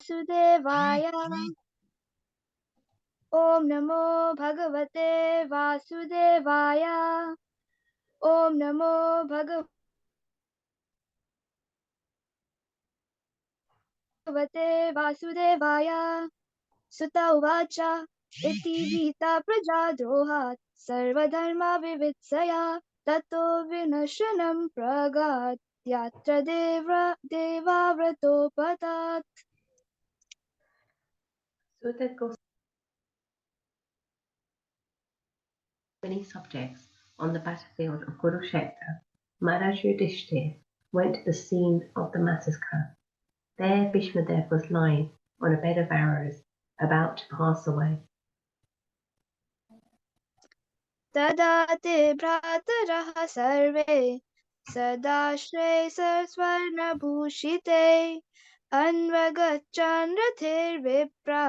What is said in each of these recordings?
वासुदेवाय ॐ नमो भगवते वासुदेवाय ॐ नमो भगवते वासुदेवाय सुत उवाच इति गीता प्रजाद्रोहात् सर्वधर्मविवित्सया ततो विनशनं प्रगात्यात्र देवाव्रतोपतात् So that goes many subjects on the battlefield of Kurukshetra. Maharaj Yudhishthir went to the scene of the massacre. There Bhishmadev was lying on a bed of arrows, about to pass away. तदा ते भ्रातरः सर्वे सदाश्रये सस्वर्णभूषिते अन्वगच्छन् रथैर्विप्रा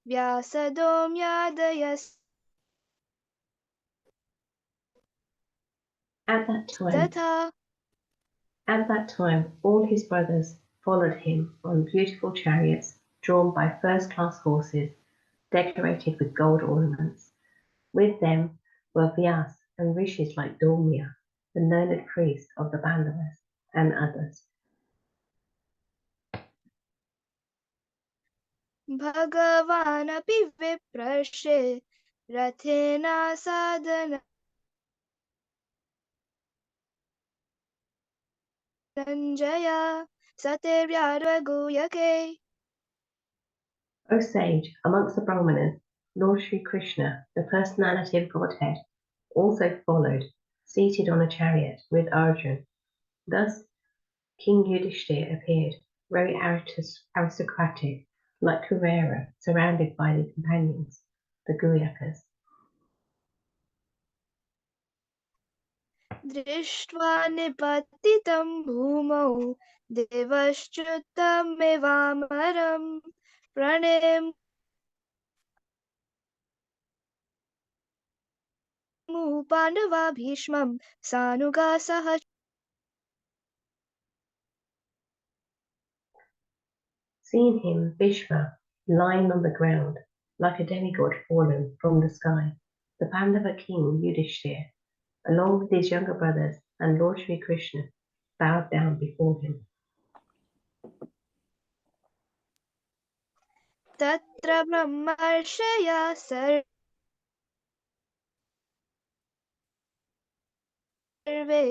व्यासदोम्यादयस्तथा At that time, all his brothers followed him on beautiful chariots drawn by first-class horses, decorated with gold ornaments. With them were Vyas and rishis like Domya, the learned priest of the Pandavas, and others. भगवानपि विप्रश्ये रथेन साधनञ्जय सतेर्व्यार्वगूयके O sage, amongst the Brahmanas, Lord Sri Krishna, the personality of Godhead, also followed, seated on a chariot with Arjun. Thus King Yudhishthir appeared, very aristocratic, like Kurera, surrounded by the companions, the Guyakas. दृष्ट्वा निपतितं भूमौ देवश्च्युतमेवामरं प्रणेमुः पाण्डवा भीष्मं सानुगासः Seeing him, Bhishma, lying on the ground, like a demigod fallen from the sky, the Pandava king Yudhishthir, along with his younger brothers and Lord Sri Krishna, bowed down before him. तत्र ब्रह्मर्षयः सर्वे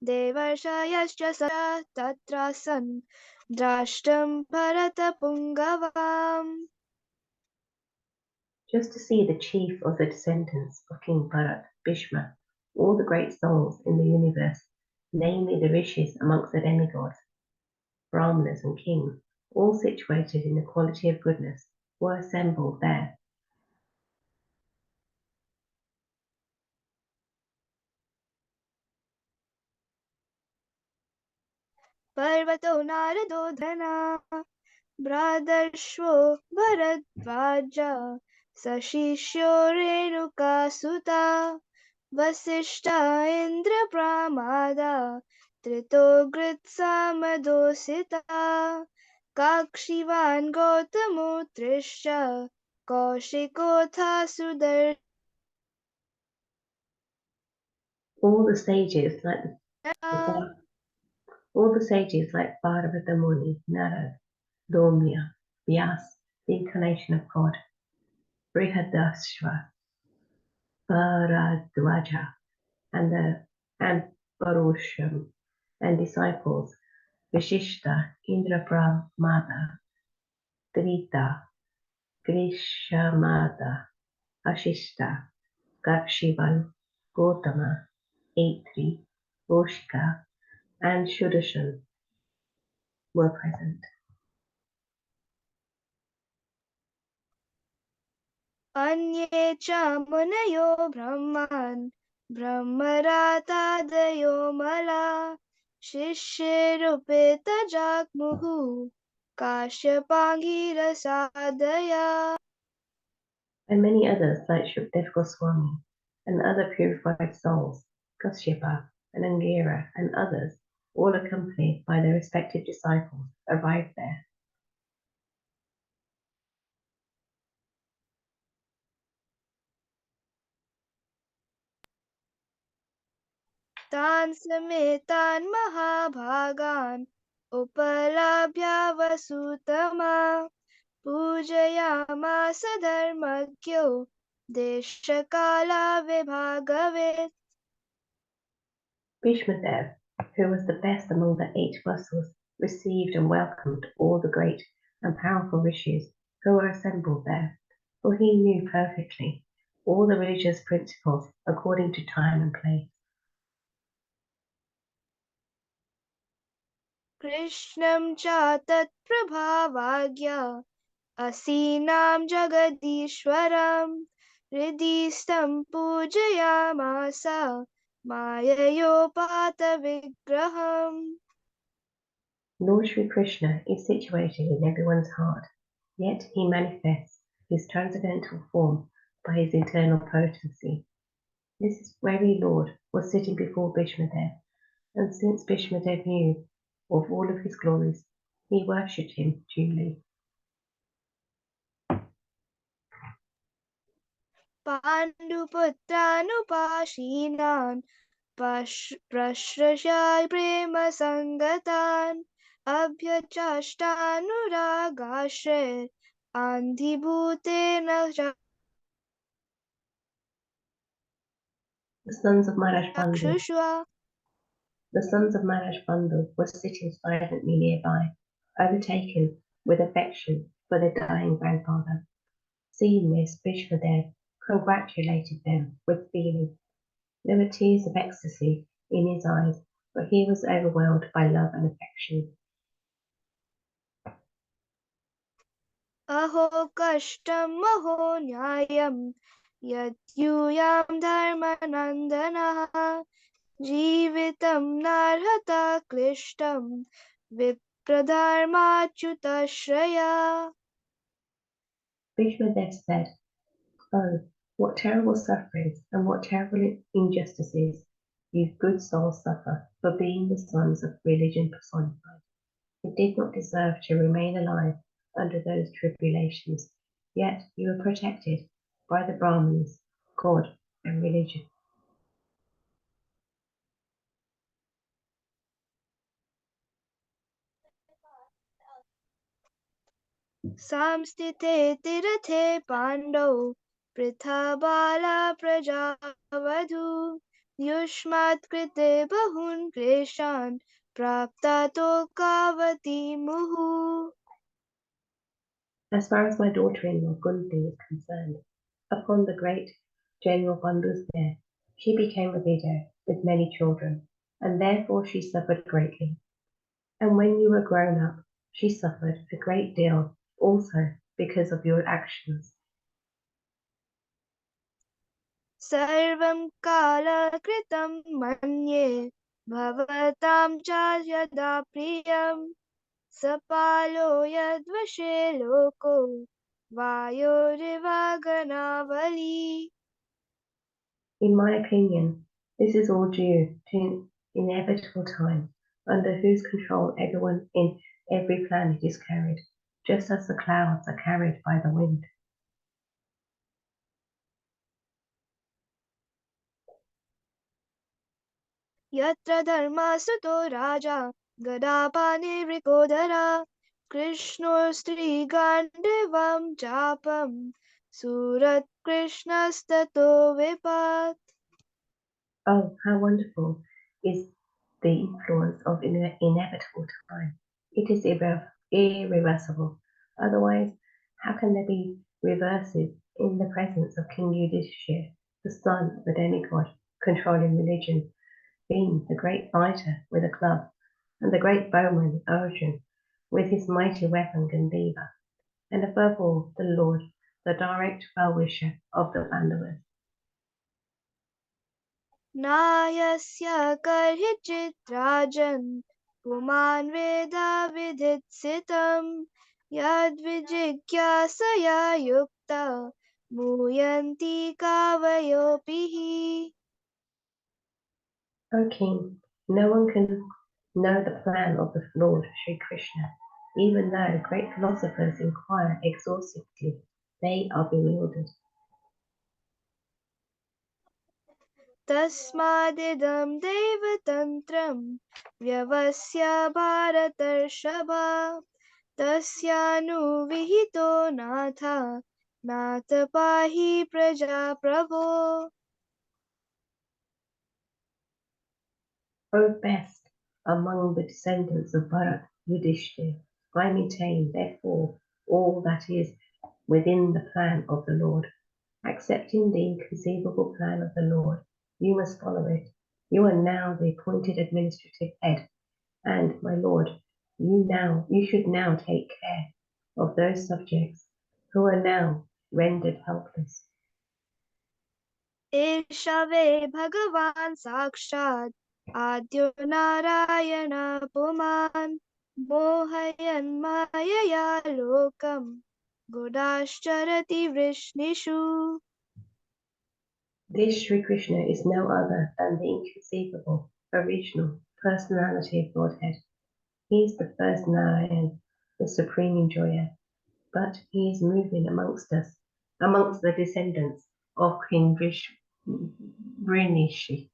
देवर्षयश्च सदा तत्रासन् द्रष्टुं भरतपुङ्गवाम् Just to see the chief of the descendants of King Bharat, Bhishma, all the great souls in the universe, namely the rishis amongst the demigods, brahmanas and kings, all situated in the quality of goodness, were assembled there. पर्वतो नारदो धना भ्रातर्षो भरद्वाजा सशिष्यो रेणुकासुता वसिष्ठा इन्द्रप्रमादा त्रितो गृत्सामदोषिता काक्षीवान् गौतमोऽत्रिश्च कौशिकोऽथा All the sages like Bharata Muni, Narad, Domya, Vyas, the incarnation of God, Brihadashva, Bharadwaja, and Parusham, and disciples Vishishta, Indrapramada, Drita, Grishamada, Ashishta, Gakshivan, Gotama, Aitri, Roshika, and Shudarshan were present. अन्ये च मुनयो ब्रह्मान् ब्रह्मरातादयो मला शिष्येरुपेतजाग्मुः काश्यपाङ्गिरसादया And many others like Shukdev Goswami and other purified souls, Kashyapa and Angira and others, all accompanied by their respective disciples, arrived there. तान् समेतान् महाभागान् उपलभ्य वसुतमा पूजयामास धर्मज्ञो देशकालविभागवे Bhishmadev, who was the best among the 8 Vasus, received and welcomed all the great and powerful rishis who were assembled there, for he knew perfectly all the religious principles according to time and place. कृष्णं च तत्प्रभावाज्ञा असीनां जगदीश्वरं हृदि स्तं पूजयामास माययोपातविग्रहम् Lord Sri Krishna is situated in everyone's heart, yet he manifests his transcendental form by his eternal potency. This very Lord was sitting before Bhishmadev, and since Bhishmadev knew of all of his glories, he worshipped him duly. पाण्डुपुत्रानुपाशीनान् प्रश्रशाय प्रेमसङ्गतान् अभ्यचाष्टानुरागाश्रय आन्धिभूतेन The sons of Maharaj Bandhu चक्षुषा The sons of Maharaj Bandhu were sitting silently nearby, overtaken with affection for their dying grandfather. Seeing this, Vishwadev congratulated them with feeling. There were tears of ecstasy in his eyes, for he was overwhelmed by love and affection. अहो कष्टं महो न्यायं यद्यूयां धर्मनन्दनः जीवितं नार्हता क्लिष्टं विप्रधर्माच्युतश्रया Vishwadev said, "Oh, what terrible sufferings and what terrible injustices you good souls suffer for being the sons of religion personified. You did not deserve to remain alive under those tribulations, yet you were protected by the Brahmins, God, and religion." सांस्थिते तीर्थे पाण्डौ पृथबाला प्रजावधू युष्मत्कृते बहून् क्लेशान् प्राप्ता तोकावती मुहुः As far as my daughter-in-law Gunti is concerned, upon the great General Bandhu's death, she became a widow with many children, and therefore she suffered greatly. And when you were grown up, she suffered a great deal also because of your actions. सर्वं कालकृतं मन्ये भवतां च यदा प्रियं सपालो यद्वशे लोको वायोरिवागनावली In my opinion, this is all due to inevitable time, under whose control everyone in every planet is carried, just as the clouds are carried by the wind. यत्र धर्मसुतो राजा गदापानिवृकोदरा कृष्णो स्त्रीगाण्डिवं चापं सुरत्कृष्णस्ततो विपात् Oh, how wonderful is the influence of inevitable time! It is irreversible. Otherwise, how can there be reverses in the presence of King Yudhishthira, the son of the demigod, controlling religion, being the great fighter with a club, and the great bowman Arjun with his mighty weapon Gandiva, and above all the Lord, the direct well-wisher of the Pandavas? नायस्य कर्हिचित् राजन् पुमान् वेद विधित्सितं यद्विजिज्ञासया युक्ता मूयन्ति कावयोऽपिः O King, no one can know the plan of the Lord Sri Krishna, even though great philosophers inquire exhaustively, they are bewildered. तस्मादिदं दैवतन्त्रं व्यवस्य भारतर्षभ तस्यानुविहितो नाथ नाथ पाहि प्रजाप्रभो. O best among the descendants of Bharat Yudhishthir, I maintain, therefore, all that is within the plan of the Lord. Accepting the inconceivable plan of the Lord, you must follow it. You are now the appointed administrative head, and, my Lord, you should now take care of those subjects who are now rendered helpless. एषवे भगवान् साक्षात् आद्यो नारायण पुमान् मोहयन् मायया लोकं गुडाश्चरति वृष्णिषु. This Sri Krishna is no other than the inconceivable, original personality of Godhead. He is the first Narayan, the supreme enjoyer, but he is moving amongst us, amongst the descendants of King Vrinishi,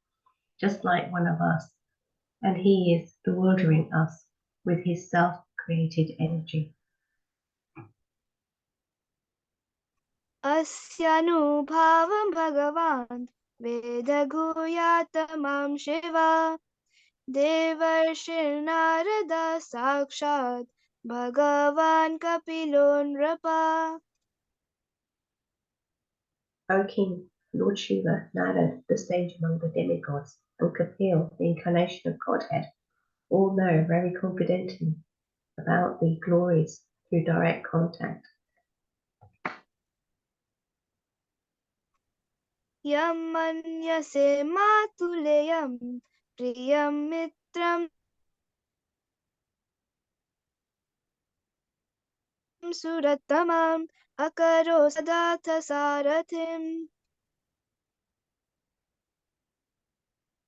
just like one of us, and he is bewildering us with his self-created energy. अस्यानुभावं भगवान् वेदगुह्यात् मां शिवा देवर्षिर्नारदा साक्षात् भगवान् कपिलो नृपा. O King, Lord Shiva, Narad, the sage among the demigods, and Kapil, the incarnation of Godhead, all know very confidently about the glories through direct contact. यं मन्यसे मातुलेयं प्रियं मित्रं सुरतमम् अकरो Sadath सारथिम्.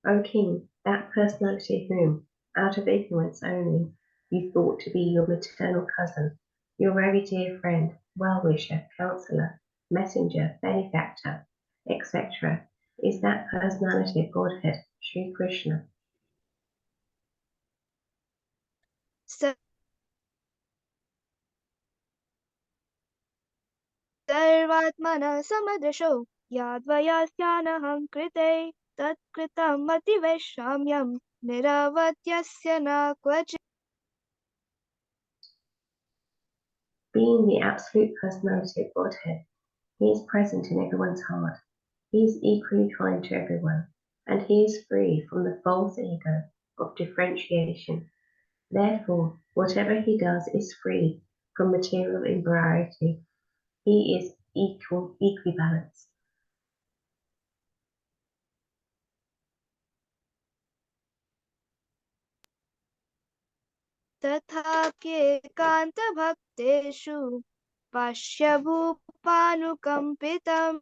O King, that personality whom, out of ignorance only, you thought to be your maternal cousin, your very dear friend, well-wisher, counsellor, messenger, benefactor, etc., is that personality of Godhead, Sri Krishna. सर्वात्मनः समदृशो याद्वयास्यानहं कृते तत्कृतं मतिवैषम्यं निरवत्यस्य न क्वचित्. Being the absolute personality of Godhead, he is present in everyone's heart. He is equally kind to everyone, and he is free from the false ego of differentiation. Therefore, whatever he does is free from material immorality. He is equally balanced. तथाप्येकान्तभक्तेषु पश्य भूपानुकम्पितं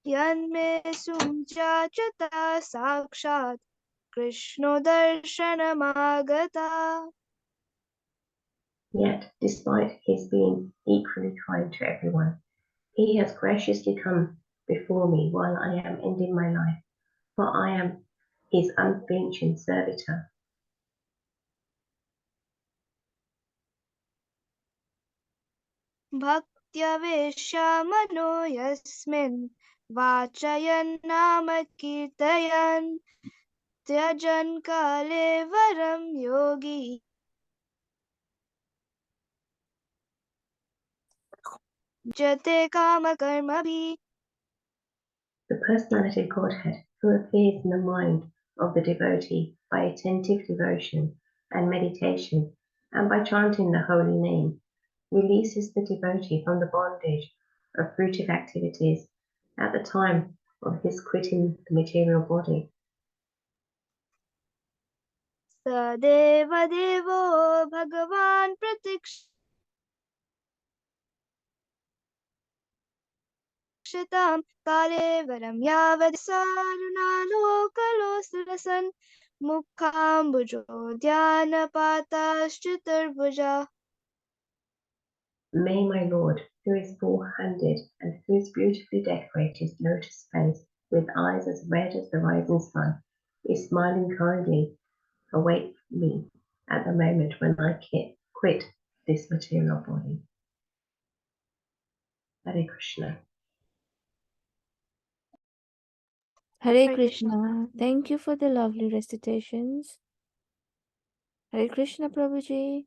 यन्मे सुचाचता साक्षात् कृष्णो दर्शनमागता. Yet, despite his being equally kind to everyone, he has graciously come before me while I am ending my life, for I am his unflinching servitor. भक्त्यवेश्य मनो यस्मिन् वाचयन्नाम कीर्तयन् त्यजन् काले वरं योगी जते कामकर्मभिः. The personality of Godhead, who appears in the mind of the devotee by attentive devotion and meditation, and by chanting the holy name, releases the devotee from the bondage of fruitive activities at the time of his quitting the material body. स देवदेवो भगवान् प्रतीक्षितां काले वरं यावत् सारुणालोकलोऽसुरसन् मुखाम्बुजो ध्यानपाताश्चतुर्भुजाः. May my Lord, who is four-handed and whose beautifully decorated lotus face with eyes as red as the rising sun, is smiling kindly await me at the moment when I quit this material body. Hare Krishna. Hare Hare Krishna. Thank you for the lovely recitations. Hare Krishna, Prabhuji.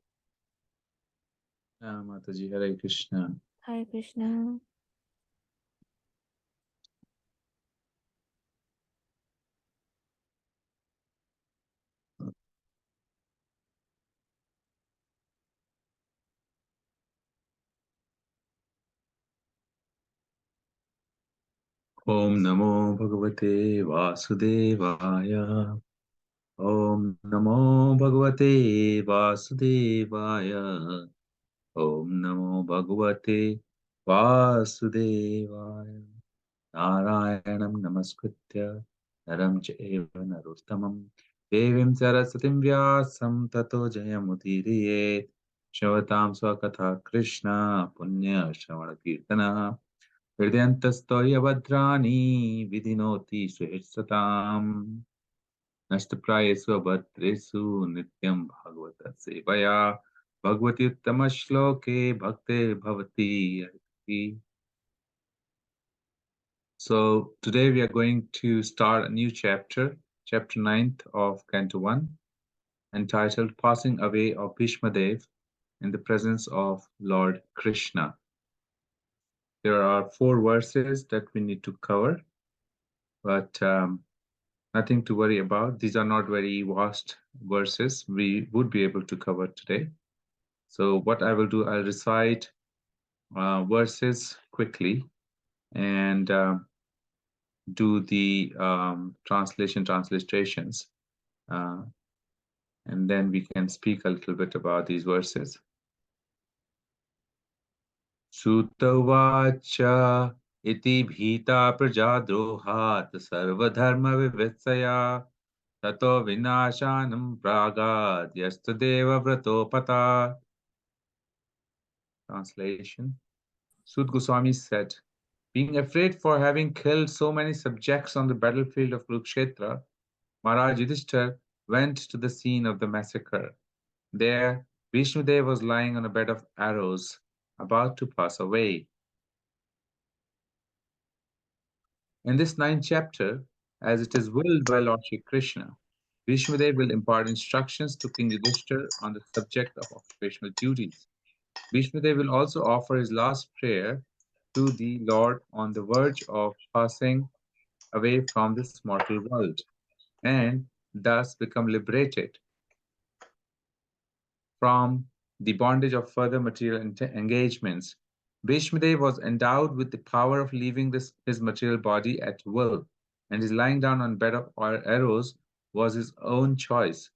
Mataji, Hare Krishna. Hare Krishna. Om Namo Bhagavate Vasudevaya. Om Namo Bhagavate Vasudevaya. Om Namo Bhagavate Vasudevaya. Narayanam Namaskritya Naram Chaiva Narottamam Devim Sarasatim Vyasam Tato Jayamudiriye Shavatam Swakatha Krishna Punya Shravana Kirtana Hridyantastoya Bhadrani Vidinoti Shresthatam Nashtaprayesu Bhatresu Nityam Bhagavata Sevaya Bhagavati Uttama Shloke Bhakte Bhavati Arti. So today we are going to start a new chapter, chapter 9th of Canto 1, entitled Passing Away of Bhishma Dev in the Presence of Lord Krishna. There are 4 verses that we need to cover, but nothing to worry about. These are not very vast verses we would be able to cover today. So what I will do, I'll recite verses quickly and do the translations, and then we can speak a little bit about these verses. Sutavacha iti bhita prajadrohat sarvadharma vivitsaya tato vinashanam pragad yastadeva vratopata. Translation. Sud Goswami said, being afraid for having killed so many subjects on the battlefield of Kurukshetra, Maharaj Yudhishthir went to the scene of the massacre. There, Vishnudev was lying on a bed of arrows, about to pass away. In this 9th chapter, as it is willed by Lord Shri Krishna, Vishnudev will impart instructions to King Yudhishthir on the subject of occupational duties. Vishnudev will also offer his last prayer to the Lord on the verge of passing away from this mortal world, and thus become liberated from the bondage of further material engagements. Bhishmadev was endowed with the power of leaving his material body at will, and his lying down on a bed of arrows was his own choice.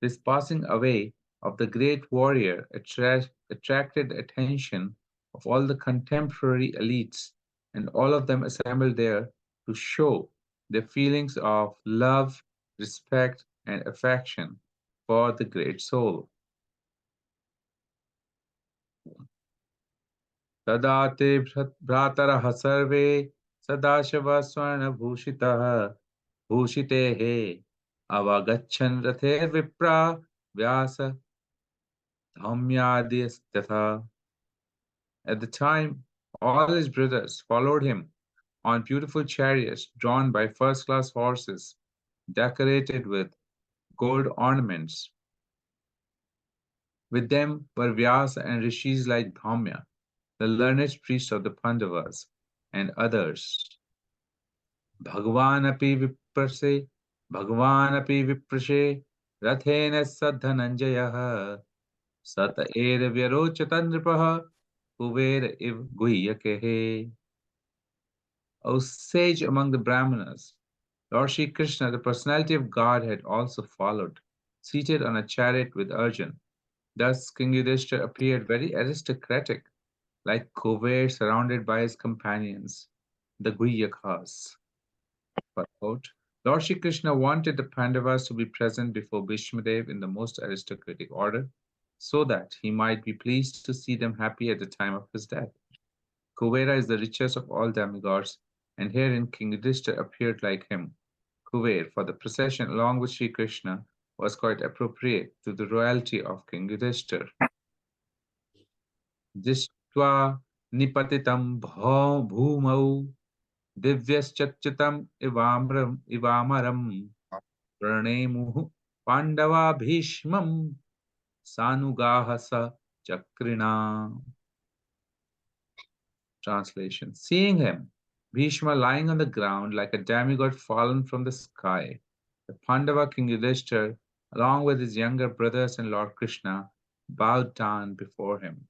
This passing away of the great warrior attracted attention of all the contemporary elites, and all of them assembled there to show their feelings of love, respect, and affection for the great soul. तदा ते भ्रातरः सर्वे सदाशिवः स्वर्णभूषितः भूषितेः अवगच्छन् रथैर्विप्रा व्यास धौम्यादिस्तथा. At the time, all his brothers followed him on beautiful chariots drawn by first-class horses, decorated with gold ornaments. With them were Vyasa and rishis like Dhaumya, the learned priest of the Pandavas, and others. Bhagwan api viprase rathena sadhananjayah sat ere vyarochatandrapah kuver iv guhyakehe. O sage among the Brahmanas, Lord Shri Krishna, the personality of God, had also followed, seated on a chariot with Arjun. Thus King Yudhishthira appeared very aristocratic, like Kuber surrounded by his companions, the Guhyakas. Lord Shri Krishna wanted the Pandavas to be present before Bhishmadev in the most aristocratic order, so that he might be pleased to see them happy at the time of his death. Kuvera is the richest of all demigods, and herein King Yudhishthira appeared like him. Kuver, for the procession along with Sri Krishna, was quite appropriate to the royalty of King Yudhishthira. Dishtva nipatitam bhumau divyaschachutam ivamaram pranemuhu pandava bhishmam sanugahasa chakrina. Translation. Seeing him, Bhishma lying on the ground like a demigod fallen from the sky, the Pandava King Yudhishthira, along with his younger brothers and Lord Krishna, bowed down before him.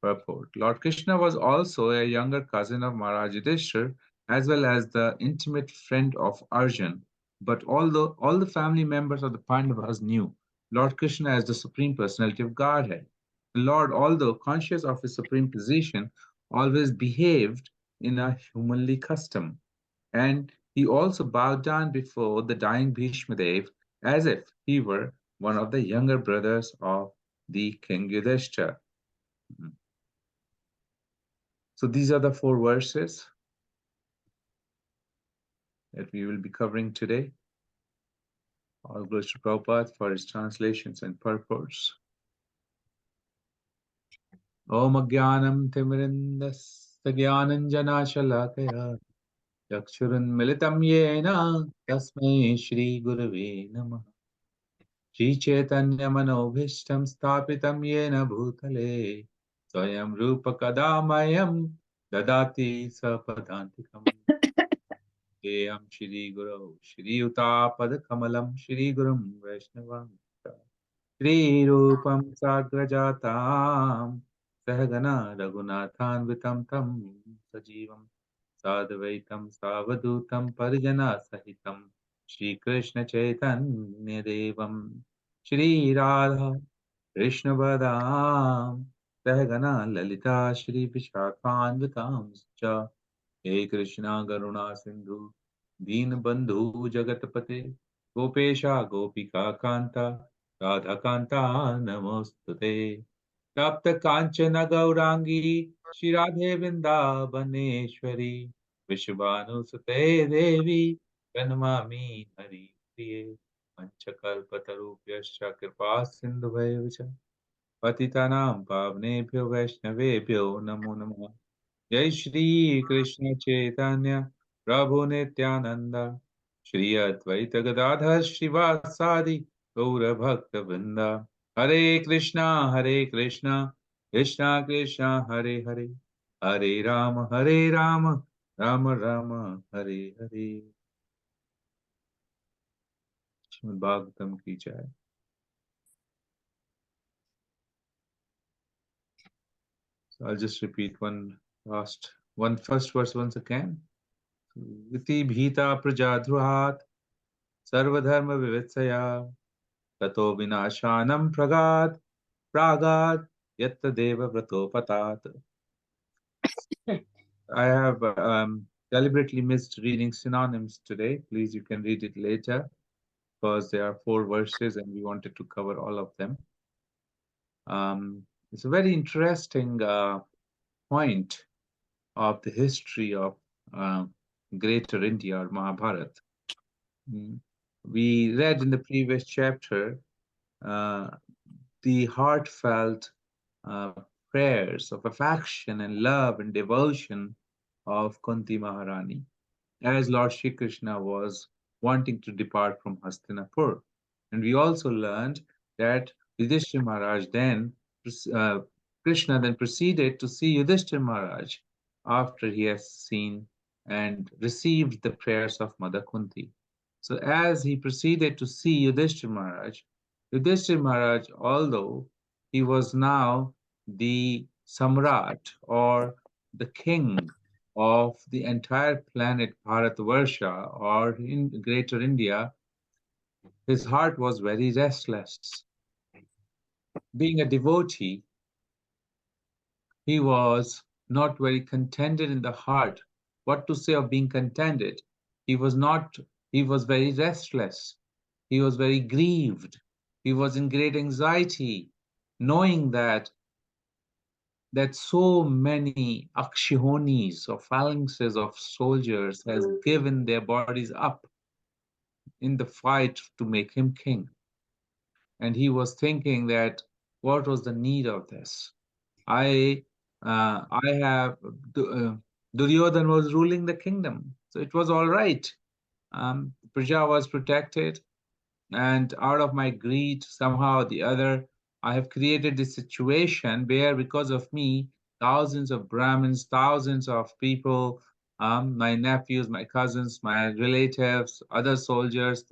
Purport. Lord Krishna was also a younger cousin of Maharaj Yudhishthira, as well as the intimate friend of Arjun. But although all the family members of the Pandavas knew Lord Krishna as the Supreme Personality of Godhead, the Lord, although conscious of his supreme position, always behaved in a humanly custom. And he also bowed down before the dying Bhishma Dev as if he were one of the younger brothers of the King Yudhishthira. So these are the 4 verses that we will be covering today. All glories to Prabhupada for his translations and purports. Om Agyanam Timirindas Gyananjana Shalakaya Yakshurun Militam Yena Tasmai Shri Gurave Namaha Shri Chaitanya Manobhishtam Stapitam Yena Bhutale Swayam Rupa Kadamayam Dadati Sapadantikam Deyam Shri Guru Shri Utapad Kamalam Shri Gurum Vaishnavam Shri Rupam Sagrajatam Sahagana Raghunathan Tam Sajivam Sadvaitam Savadutam Parijana Sahitam Shri Krishna Chaitanya Devam Shri Radha Krishna Badam Sahagana Lalita Shri Vishakhanvitam Cha He Krishna Garuna Sindhu Deen Bandhu Jagatpate Gopesha Gopika Kanta Radha Kanta Namostute Tapta Kanchana Gaurangi Shri Radhe Vrindavaneshwari Vishvanu Sute Devi Pranamami Hari Priye Panchakalpatarubhyascha Kripa Sindhu Bhayavacha Patitanam Pavnebhyo Vaishnavebhyo Namo Namaha Jai Shri Krishna Chaitanya Prabhu Nityananda Shri Advaita Gadadhar Shivasadi Gaura Bhakta Vrinda Hare Krishna Krishna Krishna Hare Hare Hare Rama Rama Rama Hare Hare. Srimad Bhagavatam ki jai. So I'll just repeat first verse once again. Viti bhita prajadruhat sarvadharma vivitsaya tato vinashanam pragad yatta deva vrato patat. I have deliberately missed reading synonyms today. Please, you can read it later because there are 4 verses and we wanted to cover all of them. It's a very interesting point of the history of Greater India or Mahabharata. We read in the previous chapter the heartfelt prayers of affection and love and devotion of Kunti Maharani as Lord Shri Krishna was wanting to depart from Hastinapur. And we also learned that Yudhishthira Maharaj Krishna then proceeded to see Yudhishthira Maharaj after he has seen and received the prayers of Mother Kunti. So as he proceeded to see Yudhishthira Maharaj, although he was now the Samrat or the king of the entire planet Bharatvarsha or in Greater India, his heart was very restless. Being a devotee, he was not very contented in the heart. What to say of being contented? He was very restless. He was very grieved. He was in great anxiety, knowing that that so many akshihonis or phalanxes of soldiers has given their bodies up in the fight to make him king. And he was thinking that what was the need of this? I have Duryodhan was ruling the kingdom, so it was all right. Praja was protected, and out of my greed, somehow or the other, I have created this situation where, because of me, thousands of Brahmins, thousands of people, my nephews, my cousins, my relatives, other soldiers,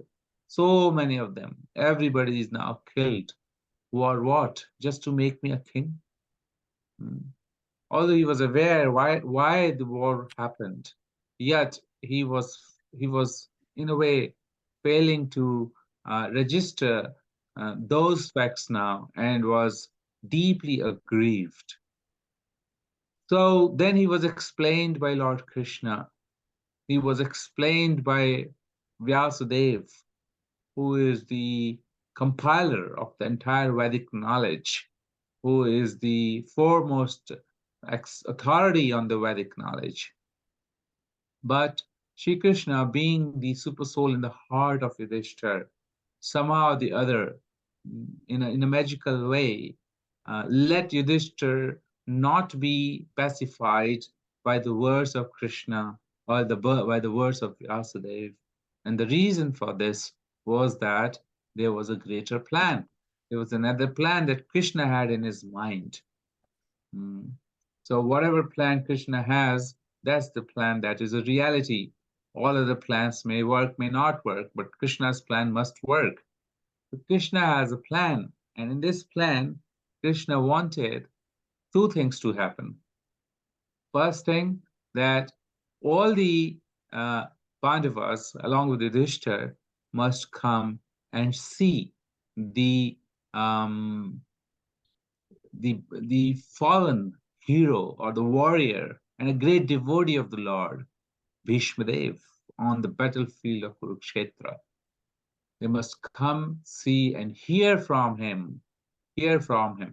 so many of them, everybody is now killed. For what? Just to make me a king? Hmm. Although he was aware why the war happened, yet he was in a way failing to register those facts now and was deeply aggrieved. So then he was explained by Lord Krishna. He was explained by Vyasadeva, who is the compiler of the entire Vedic knowledge, who is the foremost authority on the Vedic knowledge. But Sri Krishna, being the super soul in the heart of Yudhishthira, somehow or the other, in a magical way, let Yudhishthira not be pacified by the words of Krishna or by the words of Vyasadeva. And the reason for this was that there was a greater plan. There was another plan that Krishna had in his mind. So whatever plan Krishna has, that's the plan that is a reality. All other plans may work, may not work, but Krishna's plan must work. So Krishna has a plan, and in this plan, Krishna wanted two things to happen. First thing, that all the Pandavas, along with Yudhishthira, must come and see the the fallen hero or the warrior and a great devotee of the Lord, Bhishma Dev, on the battlefield of Kurukshetra. They must come, see, and hear from him,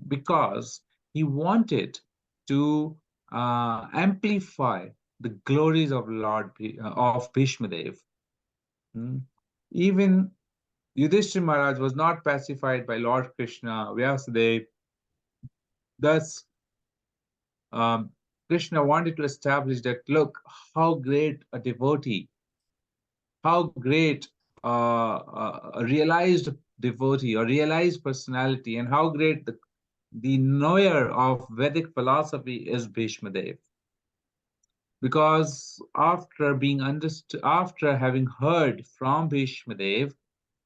because he wanted to amplify the glories of of Bhishma Dev. Even Yudhishthira Maharaj was not pacified by Lord Krishna, Vyasadeva. Thus, Krishna wanted to establish that, look, how great a devotee, how great a realized devotee or realized personality, and how great the knower of Vedic philosophy is Bhishma Dev. Because after being understood, after having heard from Bhishma Dev,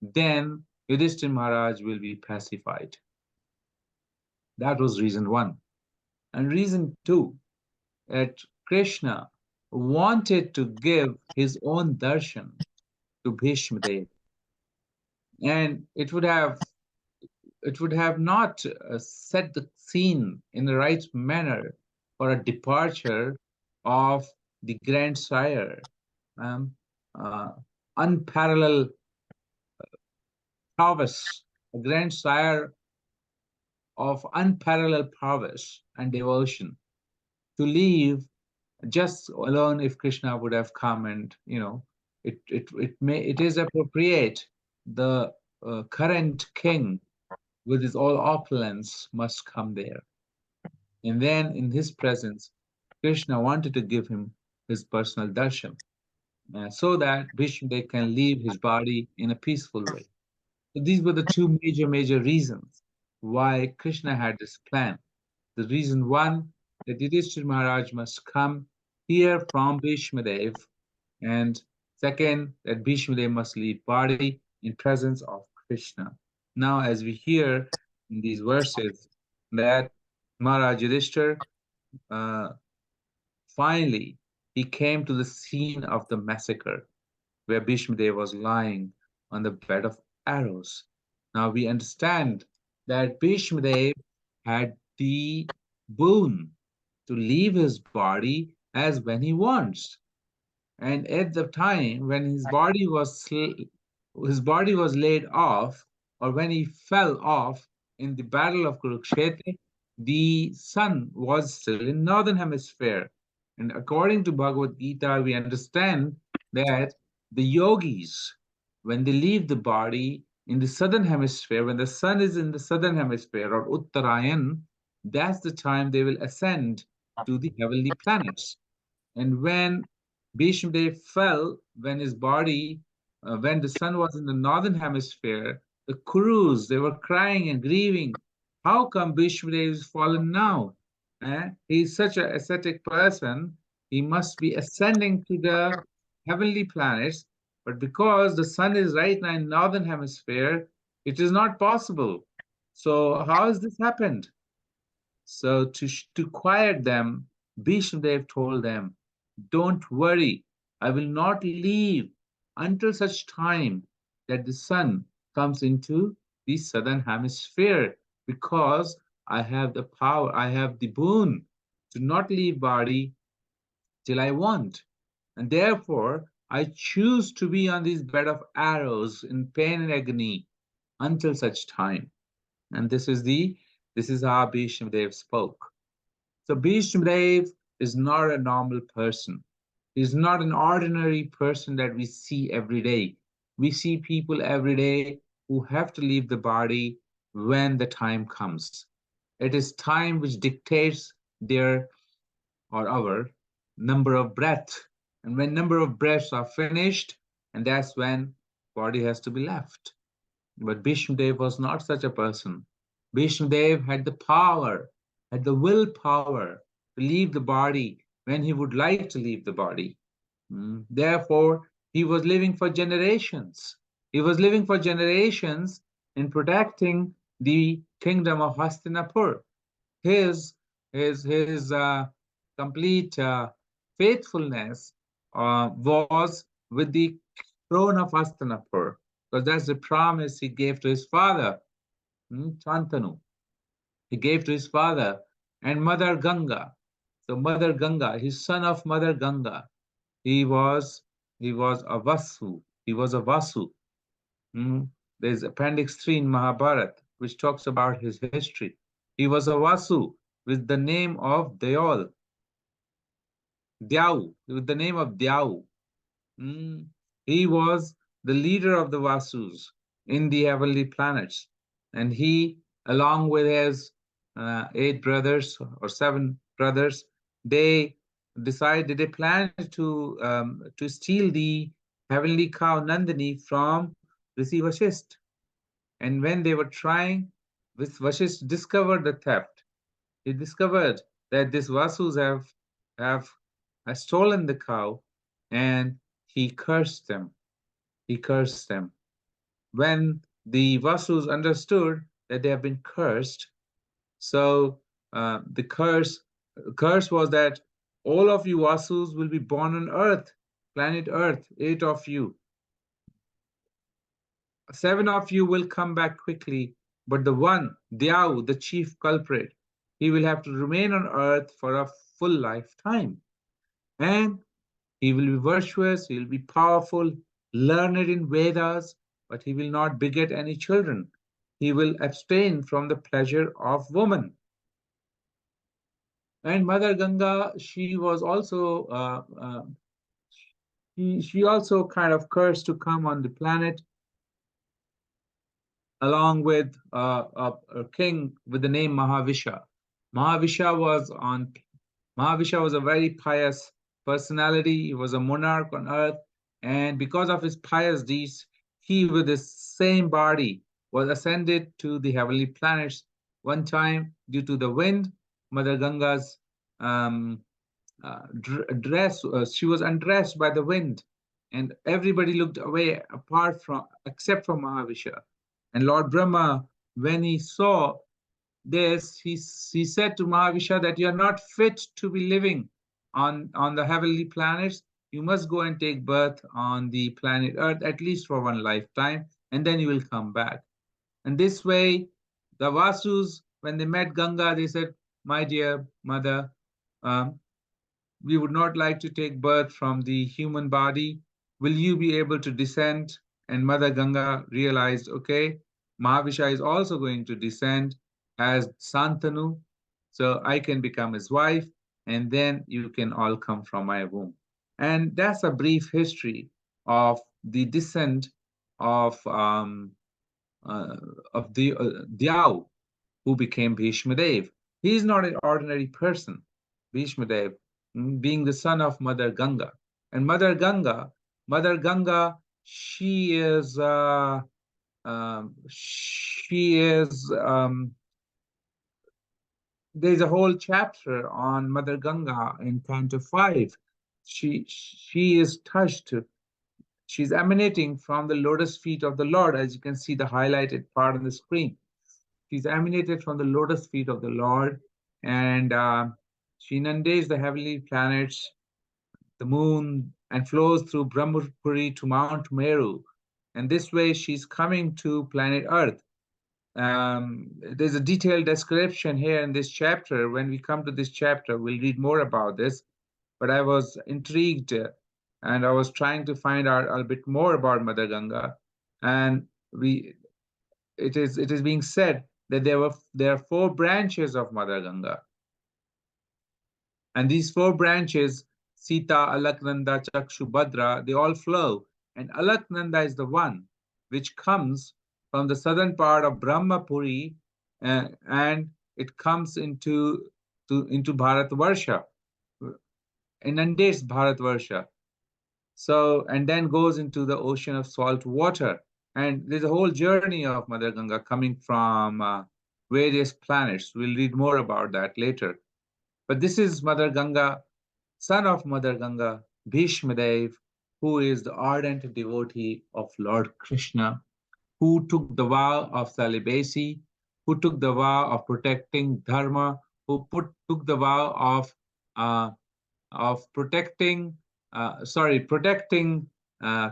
then Yudhishthira Maharaj will be pacified. That was reason one. And reason two, that Krishna wanted to give his own darshan to Bhishma Dev, and it would have not set the scene in the right manner for a departure of the grandsire, uh, unparalleled prowess, a grandsire of unparalleled prowess and devotion, to leave just alone. If Krishna would have come, and it is appropriate, the current king with his all opulence must come there, and then in his presence, Krishna wanted to give him his personal darshan, so that Bhishma can leave his body in a peaceful way. So these were the two major reasons why Krishna had this plan. The reason one, that Yudhishthira Maharaj must come hear from Bhishma Dev, and second, that Bhishma Dev must leave body in presence of Krishna. Now, as we hear in these verses, that Maharaj Yudhishthira, finally, he came to the scene of the massacre, where Bhishma Dev was lying on the bed of arrows. Now we understand that Bhishma Dev had the boon to leave his body as when he wants. And at the time when his body was laid off, or when he fell off in the battle of Kurukshetra, the sun was still in northern hemisphere. And according to Bhagavad Gita, we understand that the yogis, when they leave the body in the southern hemisphere, when the sun is in the southern hemisphere or Uttarayan, that's the time they will ascend to the heavenly planets. And when Bhishmadev fell, when his body, when the sun was in the northern hemisphere, the Kurus, they were crying and grieving. How come Bhishmadev is fallen now? He is such an ascetic person. He must be ascending to the heavenly planets. But because the sun is right now in northern hemisphere, it is not possible. So how has this happened? So to quiet them, Bhishmadev told them, don't worry, I will not leave until such time that the sun comes into the southern hemisphere, because I have the power, I have the boon to not leave body till I want. And therefore, I choose to be on this bed of arrows in pain and agony until such time. And this is how Bhishmadev spoke. So Bhishmadev is not a normal person. He's not an ordinary person that we see every day. We see people every day who have to leave the body when the time comes. It is time which dictates their or our number of breaths. And when number of breaths are finished, and that's when body has to be left. But Bhishmadev was not such a person. Bhishmadev had the power, had the willpower to leave the body when he would like to leave the body. Therefore, he was living for generations. He was living for generations in protecting the kingdom of Hastinapur. His complete faithfulness was with the throne of Hastinapur, because that's the promise he gave to his father, Shantanu. He gave to his father and Mother Ganga. So Mother Ganga, his son of Mother Ganga, he was a Vasu. He was a Vasu. There's Appendix 3 in Mahabharata, which talks about his history. He was a Vasu with the name of Dayal, Dyau, with the name of Dyau. He was the leader of the Vasus in the heavenly planets. And he, along with his 8 brothers or 7 brothers, they planned to steal the heavenly cow Nandini from Rishi Vashist. And when they were trying, Vashist discovered the theft. He discovered that these Vasus have stolen the cow, and he cursed them. He cursed them. When the Vasus understood that they have been cursed, so the curse was that all of you Vasus will be born on Earth, planet Earth, 8 of you. 7 of you will come back quickly, but the one, Dyau, the chief culprit, he will have to remain on Earth for a full lifetime. And he will be virtuous, he will be powerful, learned in Vedas, but he will not beget any children. He will abstain from the pleasure of woman. And Mother Ganga, she was also she also kind of cursed to come on the planet along with a king with the name Mahavisha. Mahavisha was a very pious personality. He was a monarch on earth, and because of his pious deeds, he with his same body was ascended to the heavenly planets. One time, due to the wind, Mother Ganga's dress, she was undressed by the wind, and everybody looked away except from Mahavisha. And Lord Brahma, when he saw this, he said to Mahavisha that you are not fit to be living on the heavenly planets. You must go and take birth on the planet Earth, at least for one lifetime, and then you will come back. And this way, the Vasus, when they met Ganga, they said, my dear mother, we would not like to take birth from the human body. Will you be able to descend? And Mother Ganga realized, okay, Mahavisha is also going to descend as Santanu, so I can become his wife, and then you can all come from my womb. And that's a brief history of the descent of uh, the Dyau, who became Bhishma Dev. He is not an ordinary person. Bhishma Dev, being the son of Mother Ganga, and Mother Ganga, she is she is there's a whole chapter on Mother Ganga in Canto 5. She is touched. She's emanating from the lotus feet of the Lord, as you can see the highlighted part on the screen. She's emanated from the lotus feet of the Lord, and she inundates the heavenly planets, the moon, and flows through Brahmapuri to Mount Meru. And this way, she's coming to planet Earth. There's a detailed description here in this chapter. When we come to this chapter, we'll read more about this. But I was intrigued, and I was trying to find out a bit more about Mother Ganga. And it is being said that there are 4 branches of Mother Ganga. And these 4 branches, Sita, Alaknanda, Chakshu, Bhadra, they all flow. And Alaknanda is the one which comes from the southern part of Brahmapuri, and it comes into Bharatvarsha, inundates Bharatvarsha. So, and then goes into the ocean of salt water. And there's a whole journey of Mother Ganga coming from various planets. We'll read more about that later. But this is Mother Ganga, son of Mother Ganga, Bhishma Dev, who is the ardent devotee of Lord Krishna, who took the vow of celibacy, who took the vow of protecting dharma, who took the vow of protecting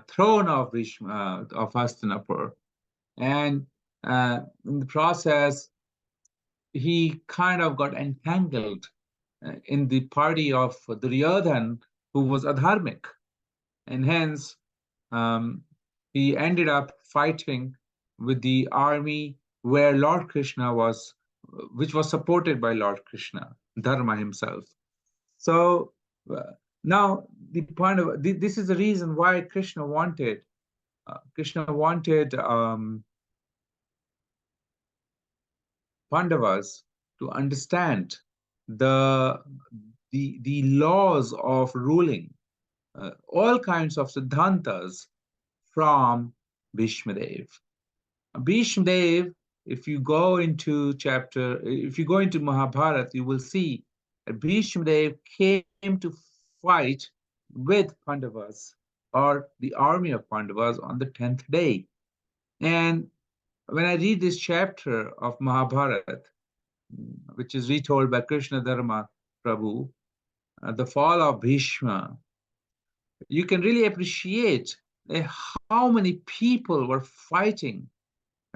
throne of Bhishma, of Hastinapur. And in the process, he kind of got entangled in the party of Duryodhan, who was adharmic. And hence, he ended up fighting with the army where Lord Krishna was, which was supported by Lord Krishna, Dharma himself. So now the point of this is the reason why Krishna wanted Pandavas to understand the laws of ruling, all kinds of siddhantas from Bhishma Dev. Bhishma Dev, if you go into Mahabharata, you will see that Bhishma Dev came to fight with Pandavas, or the army of Pandavas, on the 10th day. And when I read this chapter of Mahabharata, which is retold by Krishna Dharma Prabhu, the fall of Bhishma, you can really appreciate how many people were fighting.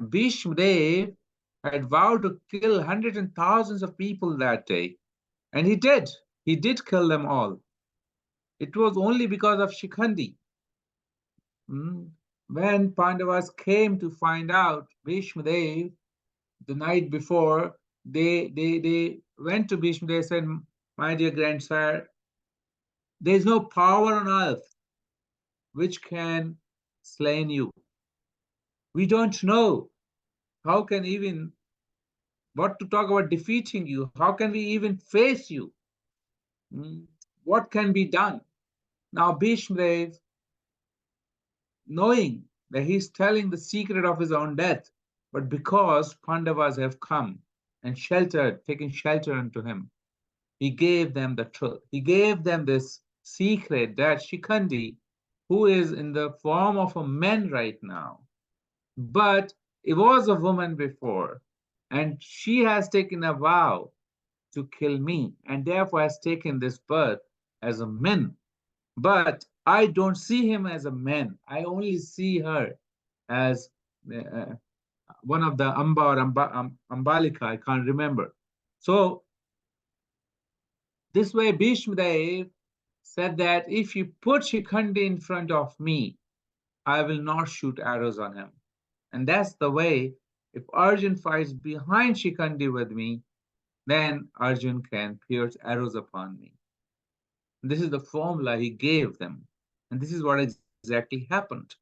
Bhishma Dev had vowed to kill hundreds and thousands of people that day, and he did. He did kill them all. It was only because of Shikhandi. When Pandavas came to find out Bhishma Dev the night before, they went to Bhishma Dev and said, "My dear grandsire, there is no power on earth which can slay you. We don't know how can even what to talk about defeating you. How can we even face you? What can be done?" Now Bhishma Dev, knowing that he's telling the secret of his own death, but because Pandavas have come and taken shelter unto him, he gave them the truth. He gave them this secret that Shikhandi, who is in the form of a man right now, but it was a woman before, and she has taken a vow to kill me, and therefore has taken this birth as a man. But I don't see him as a man. I only see her as one of the Amba or Ambalika, I can't remember. So this way Bhishma Dev said that if you put Shikhandi in front of me, I will not shoot arrows on him. And that's the way, if Arjun fights behind Shikhandi with me, then Arjun can pierce arrows upon me. This is the formula he gave them. And this is what exactly happened.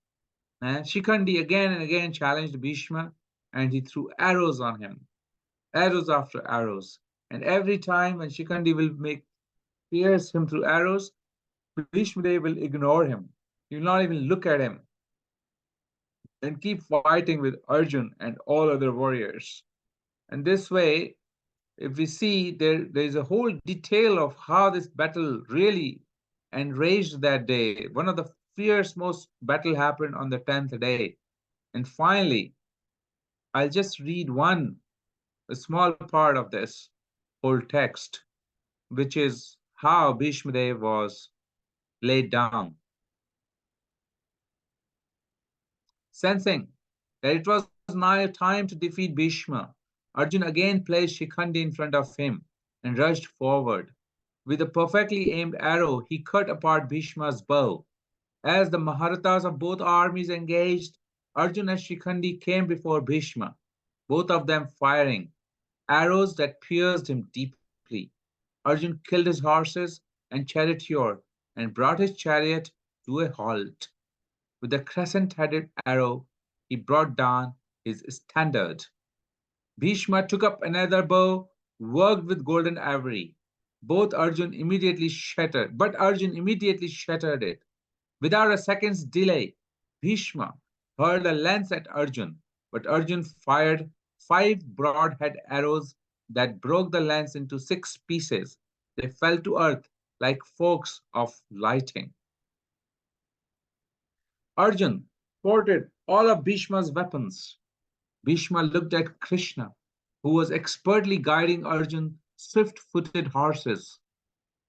And Shikhandi again and again challenged Bhishma, and he threw arrows on him, arrows after arrows. And every time when Shikhandi will make pierce him through arrows, Bhishma will ignore him. He will not even look at him and keep fighting with Arjun and all other warriors. And this way, if we see there is a whole detail of how this battle really enraged that day. One of the fierce most battle happened on the 10th day. And finally, I'll just read a small part of this whole text, which is how Bhishma Dev was laid down. Sensing that it was now time to defeat Bhishma, Arjun again placed Shikhandi in front of him and rushed forward. With a perfectly aimed arrow, he cut apart Bhishma's bow. As the Maharathas of both armies engaged, Arjun and Shikhandi came before Bhishma, both of them firing arrows that pierced him deeply. Arjun killed his horses and charioteer and brought his chariot to a halt. With the crescent-headed arrow, he brought down his standard. Bhishma took up another bow, worked with golden ivory. But Arjun immediately shattered it. Without a second's delay, Bhishma hurled a lance at Arjun, but Arjun fired 5 broad-head arrows that broke the lance into 6 pieces. They fell to earth like forks of lightning. Arjun ported all of Bhishma's weapons. Bhishma looked at Krishna, who was expertly guiding Arjun's swift-footed horses.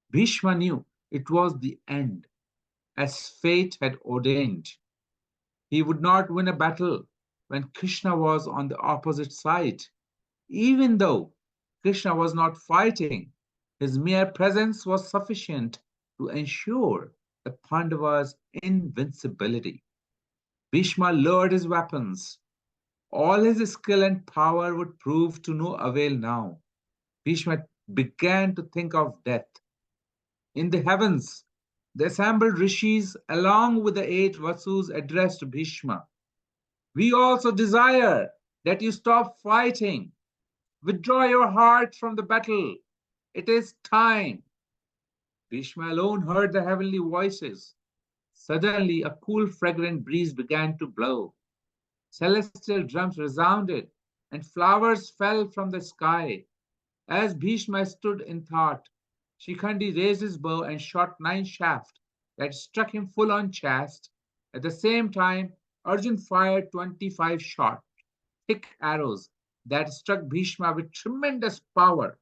Bhishma knew it was the end, as fate had ordained. He would not win a battle when Krishna was on the opposite side. Even though Krishna was not fighting, his mere presence was sufficient to ensure the Pandavas' invincibility. Bhishma lowered his weapons. All his skill and power would prove to no avail now. Bhishma began to think of death. In the heavens, the assembled rishis, along with the 8 Vasus, addressed Bhishma. We also desire that you stop fighting. Withdraw your heart from the battle. It is time. Bhishma alone heard the heavenly voices. Suddenly, a cool, fragrant breeze began to blow. Celestial drums resounded, and flowers fell from the sky. As Bhishma stood in thought, Shikhandi raised his bow and shot 9 shafts that struck him full on chest. At the same time, Arjun fired 25 short, thick arrows that struck Bhishma with tremendous power.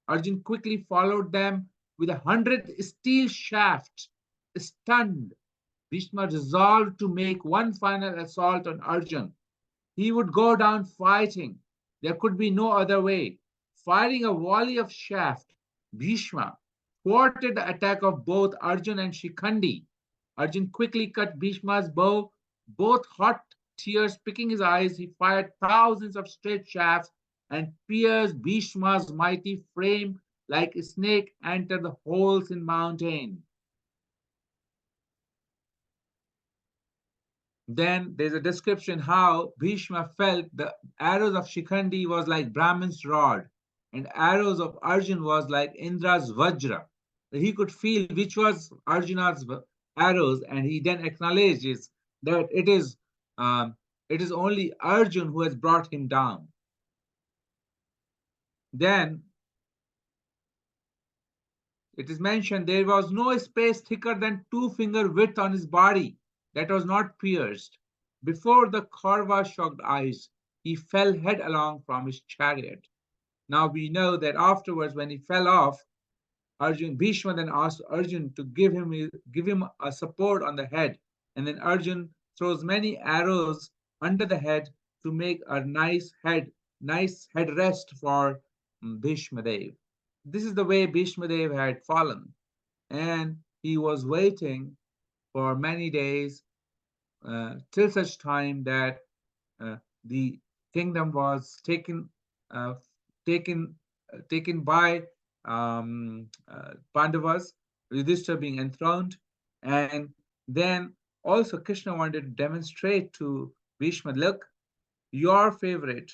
Arjun quickly followed them with 100 steel shafts. Stunned, Bhishma resolved to make one final assault on Arjun. He would go down fighting. There could be no other way. Firing a volley of shaft, Bhishma thwarted the attack of both Arjun and Shikhandi. Arjun quickly cut Bhishma's bow, both hot tears picking his eyes. He fired thousands of straight shafts and pierced Bhishma's mighty frame like a snake entered the holes in mountain. Then there's a description how Bhishma felt the arrows of Shikhandi was like Brahman's rod, and arrows of Arjun was like Indra's Vajra. He could feel which was Arjuna's arrows, and he then acknowledges that it is only Arjun who has brought him down. Then it is mentioned there was no space thicker than 2 finger width on his body that was not pierced. Before the Kaurva shocked eyes, he fell headlong from his chariot. Now we know that afterwards, when he fell off, Bhishma then asked Arjun to give him a support on the head, and then Arjun throws many arrows under the head to make a nice headrest for Bhishma Dev. This is the way Bhishma Dev had fallen, and he was waiting for many days till such time that the kingdom was taken taken by Pandavas, Yudhishthira being enthroned, and then also Krishna wanted to demonstrate to Bhishma, look, your favorite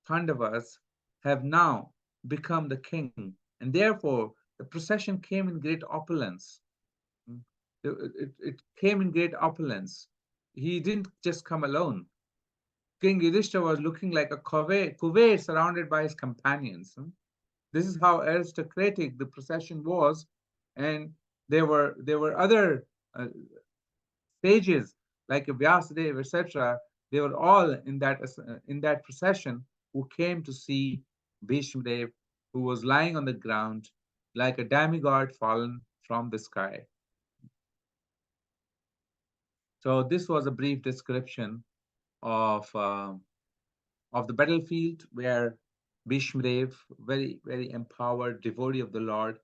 Pandavas have now become the king, and therefore the procession came in great opulence. It came in great opulence. He didn't just come alone. King Yudhishthira was looking like a Kuwait surrounded by his companions. This is how aristocratic the procession was, and there were other sages like Vyasadeva, etc. They were all in that procession who came to see Bhishma Dev, who was lying on the ground like a demigod fallen from the sky. So this was a brief description of the battlefield where Bhishma Dev, very very empowered devotee of the Lord,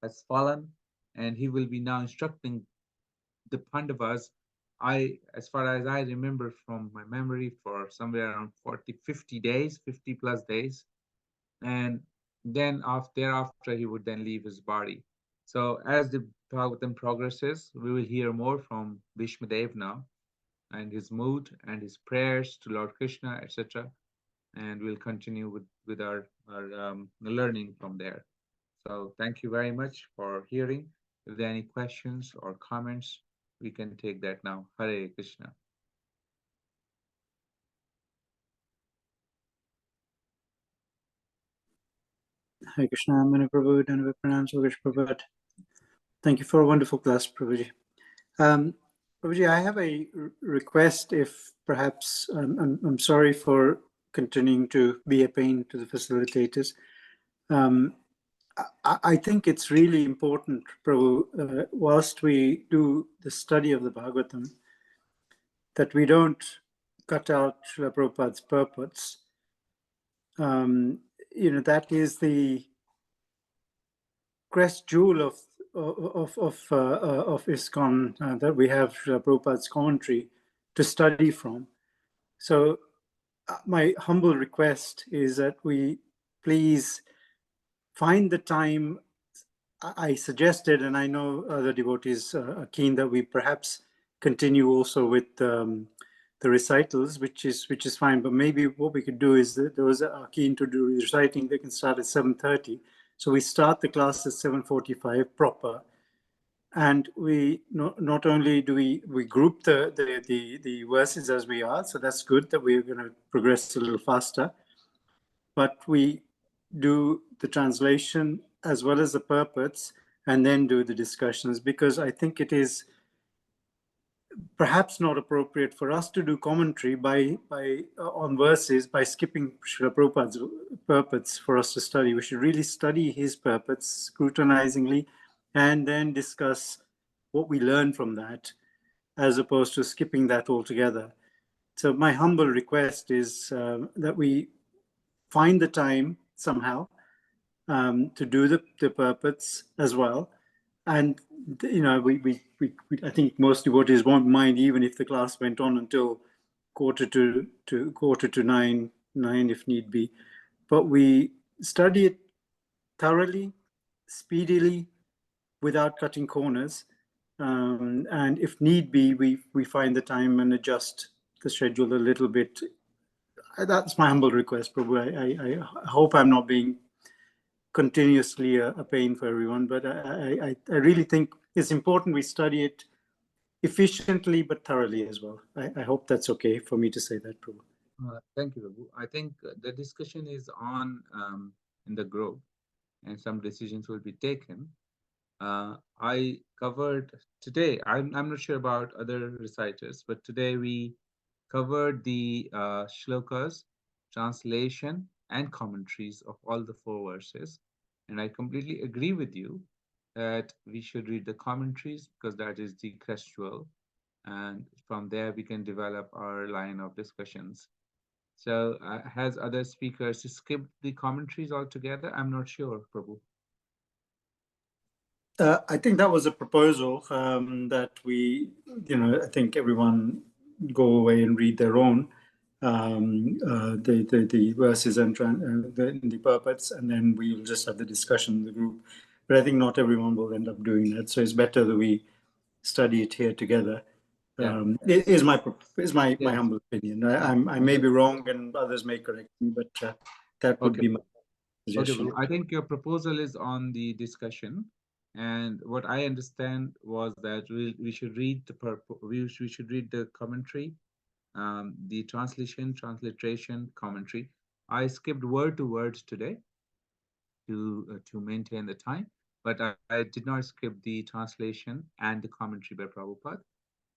has fallen, and he will be now instructing the Pandavas. As far as I remember from my memory, for somewhere around 50 days, 50 plus days, and then thereafter he would then leave his body. So as the Bhagavatam progresses, we will hear more from Bhishma Dev now, and his mood and his prayers to Lord Krishna, etc. And we'll continue with our learning from there. So thank you very much for hearing. If there are any questions or comments, we can take that now. Hare Krishna. Hare Krishna, Manu Prabhu, Dhanava Pranam, Suresh Prabhu. Thank you for a wonderful class, Prabhuji. Prabhuji, I have a request. If perhaps I'm sorry for continuing to be a pain to the facilitators. I think it's really important, Prabhu, whilst we do the study of the Bhagavatam, that we don't cut out Srila Prabhupada's purports. That is the crest jewel of ISKCON, that we have Srila Prabhupada's commentary to study from. So my humble request is that we please find the time. I suggested, and I know other devotees are keen, that we perhaps continue also with the recitals, which is fine. But maybe what we could do is that those that are keen to do reciting, they can start at 7:30. So we start the class at 7:45 proper, and we not only do we group the verses as we are, so that's good that we're going to progress a little faster, but we do the translation as well as the purports, and then do the discussions, because I think it is perhaps not appropriate for us to do commentary on verses by skipping Srila Prabhupada's purports for us to study. We should really study his purports scrutinizingly and then discuss what we learn from that, as opposed to skipping that altogether. So my humble request is that we find the time somehow to do the purports as well. And we I think most devotees won't mind even if the class went on until quarter to nine if need be. But we study it thoroughly, speedily, without cutting corners. And if need be, we find the time and adjust the schedule a little bit. That's my humble request, Prabhu. I hope I'm not being continuously a pain for everyone, but I really think it's important we study it efficiently but thoroughly as well. I hope that's okay for me to say that, Prabhu. Thank you, Prabhu. I think the discussion is on in the group, and some decisions will be taken. I covered today, I'm not sure about other reciters, but today we covered the shlokas, translation, and commentaries of all the 4 verses. And I completely agree with you that we should read the commentaries, because that is the crest jewel. And from there, we can develop our line of discussions. So has other speakers skipped the commentaries altogether? I'm not sure, Prabhu. I think that was a proposal that we, I think everyone go away and read their own. the verses and the purports, and then we will just have the discussion in the group. But I think not everyone will end up doing that, so it's better that we study it here together. Yeah. It is my my Yes. humble opinion. I may be wrong, and others may correct me, but that would Okay. be my Okay, suggestion. I think your proposal is on the discussion, and what I understand was that we should read we should read the commentary, the transliteration commentary. I skipped word to word today to maintain the time, but I did not skip the translation and the commentary by Prabhupada.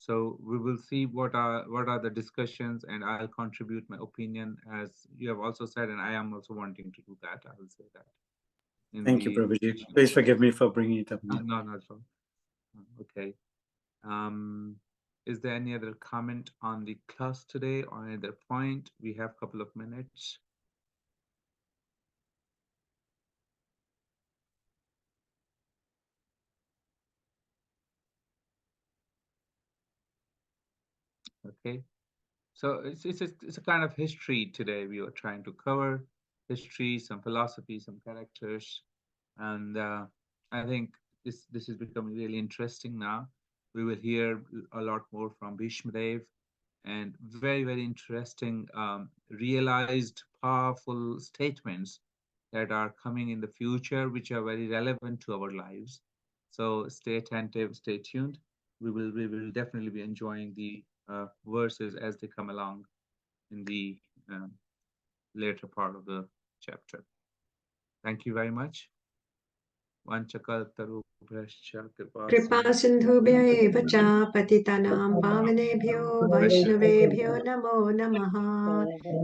So we will see what are the discussions, and I'll contribute my opinion, as you have also said, and I am also wanting to do that. I will say that. Thank you, Prabhuji. Please forgive me for bringing it up. No, not at all. Okay. Is there any other comment on the class today or any other point? We have a couple of minutes. Okay. So it's a kind of history today. We are trying to cover history, some philosophy, some characters, and I think this is becoming really interesting now. We will hear a lot more from Bhishma Dev, and very, very interesting, realized, powerful statements that are coming in the future, which are very relevant to our lives. So stay attentive, stay tuned. We will definitely be enjoying the verses as they come along in the later part of the chapter. Thank you very much. कृपा सिन्धुभ्य एव च पतितानां पावनेभ्यो वैष्णवेभ्यो नमो नमः.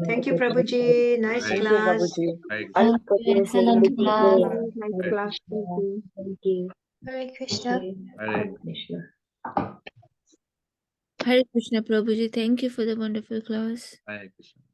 Thank you, Prabhuji. Nice Thank you, class. Thank you, excellent class. Nice class. Thank you. Hare Krishna. Hare Krishna. Hare Krishna, Prabhuji. Thank you for the wonderful class. Krishna.